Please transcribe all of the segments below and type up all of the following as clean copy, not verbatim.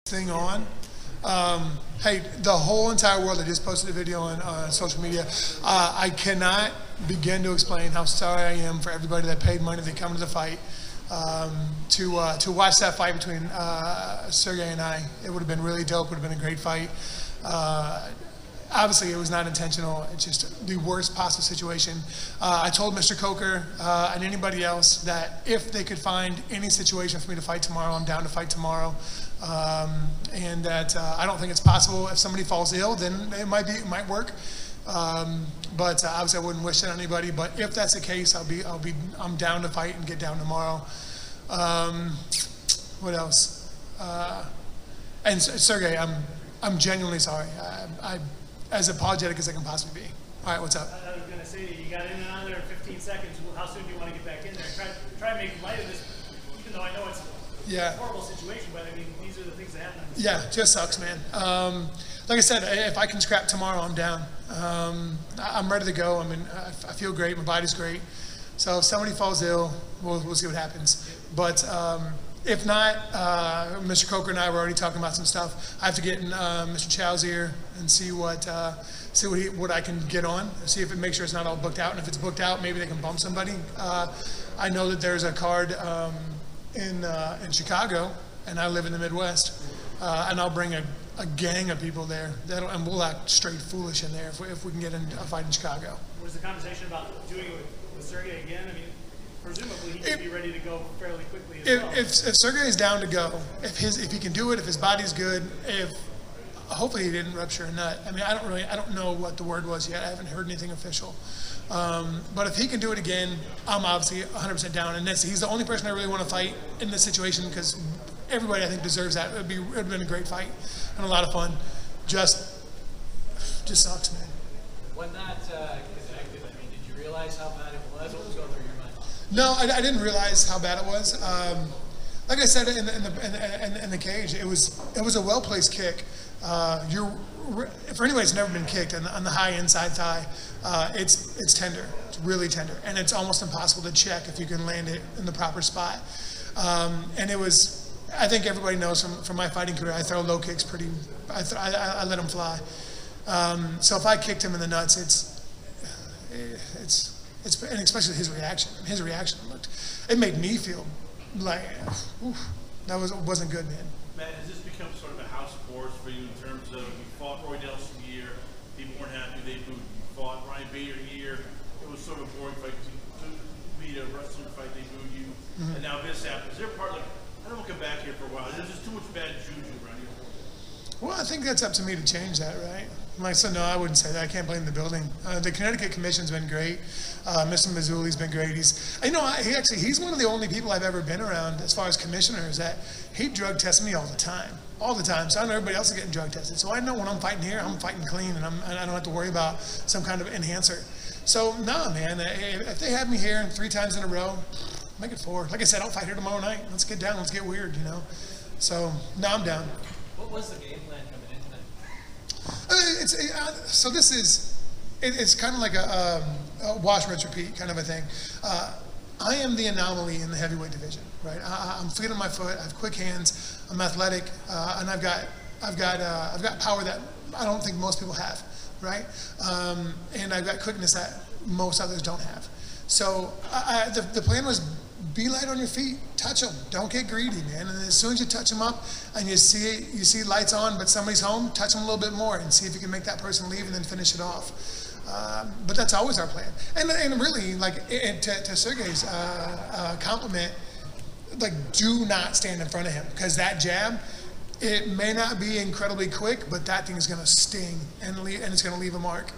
thing on. Hey, the whole entire world, I just posted a video on social media. I cannot begin to explain how sorry I am for everybody that paid money to come to the fight. To watch that fight between Sergei and I, it would have been really dope. Would have been a great fight. Obviously, it was not intentional. It's just the worst possible situation. I told Mr. Coker and anybody else that if they could find any situation for me to fight tomorrow, I'm down to fight tomorrow. And that I don't think it's possible. If somebody falls ill, then it might work. But obviously, I wouldn't wish that on anybody. But if that's the case, I'm down to fight and get down tomorrow. What else? And Sergei, I'm genuinely sorry. I as apologetic as I can possibly be. All right, what's up? I was going to say, you got in and out of there in 15 seconds. How soon do you want to get back in there? Try and make light of this, even though I know it's a horrible situation, but I mean, these are the things that happen. Yeah, it just sucks, man. Like I said, if I can scrap tomorrow, I'm down. I'm ready to go. I mean, I feel great. My body's great. So if somebody falls ill, we'll see what happens. But if not, Mr. Coker and I were already talking about some stuff. I have to get in Mr. Chow's ear and see what I can get on. See if it makes sure it's not all booked out. And if it's booked out, maybe they can bump somebody. I know that there's a card in Chicago, and I live in the Midwest, and I'll bring a gang of people there, and we'll act straight foolish in there if we can get in a fight in Chicago. Was the conversation about doing it with Sergei again? I mean, presumably he could be ready to go fairly quickly as well. If Sergei is down to go, if he can do it, if his body's good, hopefully he didn't rupture a nut. I mean, I don't know what the word was yet. I haven't heard anything official. But if he can do it again, I'm obviously 100% down. And he's the only person I really want to fight in this situation because everybody I think deserves that. It would have been a great fight and a lot of fun. Just sucks, man. When that connected, I mean, did you realize how bad it was? What was going through your mind? No, I didn't realize how bad it was. Like I said in the cage, it was a well-placed kick. For anybody that's never been kicked on the high inside thigh, it's tender. It's really tender, and it's almost impossible to check if you can land it in the proper spot. And it was. I think everybody knows from my fighting career, I throw low kicks pretty. I let them fly. So if I kicked him in the nuts, and especially his reaction. His reaction it made me feel like that wasn't good, man. Matt, has this become sort of a house of horrors for you in terms of you fought Roy Nelson here, people weren't happy, they booed you. You fought Ryan Bader here, it was sort of a boring fight to beat a wrestling fight, they booed you, and now this happens. Is there a part like, I don't want to come back here for a while, there's just too much bad juju around here? Well, I think that's up to me to change that, right? So no, I wouldn't say that. I can't blame the building. The Connecticut Commission's been great. Mr. Mazzuli's been great. He's one of the only people I've ever been around as far as commissioners that he drug tests me all the time. So I know everybody else is getting drug tested. So I know when I'm fighting here, I'm fighting clean, and I don't have to worry about some kind of enhancer. So no, man, if they have me here 3 times in a row, make it 4. Like I said, I'll fight here tomorrow night. Let's get down. Let's get weird, So no, I'm down. What was the game plan coming into that? So this is, it's kind of like a wash, rinse, repeat kind of a thing. I am the anomaly in the heavyweight division, right? I'm fleet on my foot. I have quick hands. I'm athletic, and I've got power that I don't think most people have, right? And I've got quickness that most others don't have. So the plan was be light on your feet, touch them, don't get greedy, man. And as soon as you touch them up and you see lights on, but somebody's home, touch them a little bit more and see if you can make that person leave and then finish it off. But that's always our plan. And really, like to Sergei's compliment, like do not stand in front of him because that jab, it may not be incredibly quick, but that thing is going to sting and it's going to leave a mark.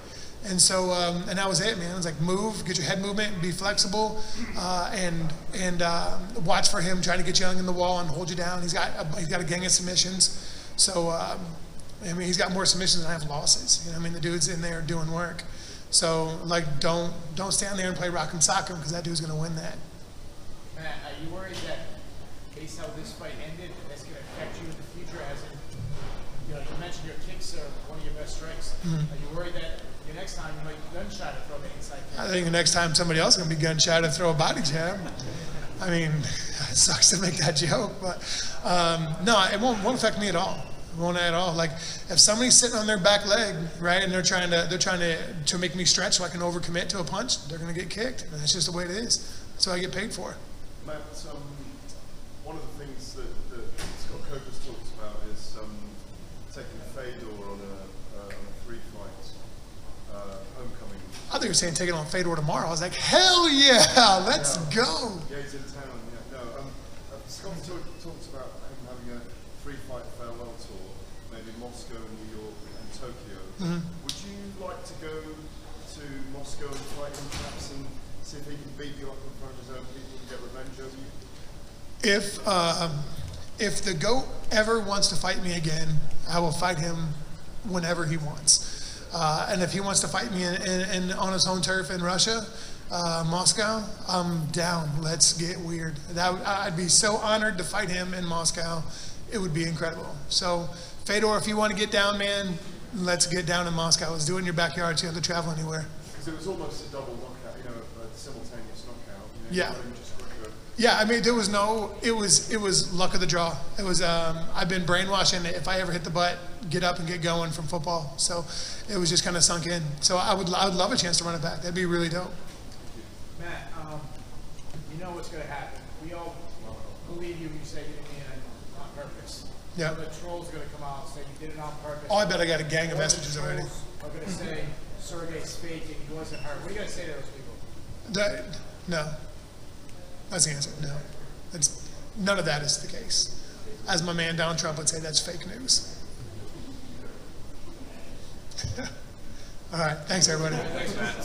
And so, and that was it, man. It was like move, get your head movement, be flexible, and watch for him trying to get you in the wall and hold you down. He's got a gang of submissions. So, I mean, he's got more submissions than I have losses. I mean, the dude's in there doing work. So, like, don't stand there and play rock and sock him because that dude's going to win that. Matt, are you worried that based how this fight ended, that's going to affect you in the future? As in, you mentioned your kicks are one of your best strikes. Are you worried that the next time you might gunshot to throw the inside kick? I think the next time somebody else is going to be gunshot and throw a body jab. I mean, it sucks to make that joke, but no, it won't affect me at all. It won't at all. Like if somebody's sitting on their back leg, right, and they're trying to make me stretch so I can overcommit to a punch, they're going to get kicked, and that's just the way it is. That's what I get paid for. Matt, one of the things that Scott Coker's talked about is taking Fedor on a 3-fight homecoming. I thought you were saying take it on Fedor tomorrow. I was like, hell yeah, let's go. Yeah, he's in town. Yeah, no. Scott talked about him having a 3-fight farewell tour, maybe Moscow, New York, and Tokyo. Would you like to go to Moscow and fight him, perhaps, and see if he can beat you up in front of his own people and get revenge over you? If the GOAT ever wants to fight me again, I will fight him whenever he wants. And if he wants to fight me on his home turf in Russia, Moscow, I'm down. Let's get weird. I'd be so honored to fight him in Moscow. It would be incredible. So, Fedor, if you want to get down, man, let's get down in Moscow. Let's do it in your backyard so you don't have to travel anywhere. Because it was almost a double knockout, a simultaneous knockout. Yeah. Yeah, I mean, there was no, it was luck of the draw. It was, I've been brainwashing if I ever hit the butt, get up and get going from football. So it was just kind of sunk in. So I would love a chance to run it back. That'd be really dope. Matt, you know what's going to happen. We all believe you when you say you didn't mean it on purpose. Yeah. So the troll's going to come out and say you did it on purpose. Oh, I bet I got a gang of messages already. I'm going to say Sergei's fake and he wasn't hurt. What are you going to say to those people? No. That's the answer. No. None of that is the case. As my man Donald Trump would say, that's fake news. All right. Thanks, everybody. Thanks, Matt.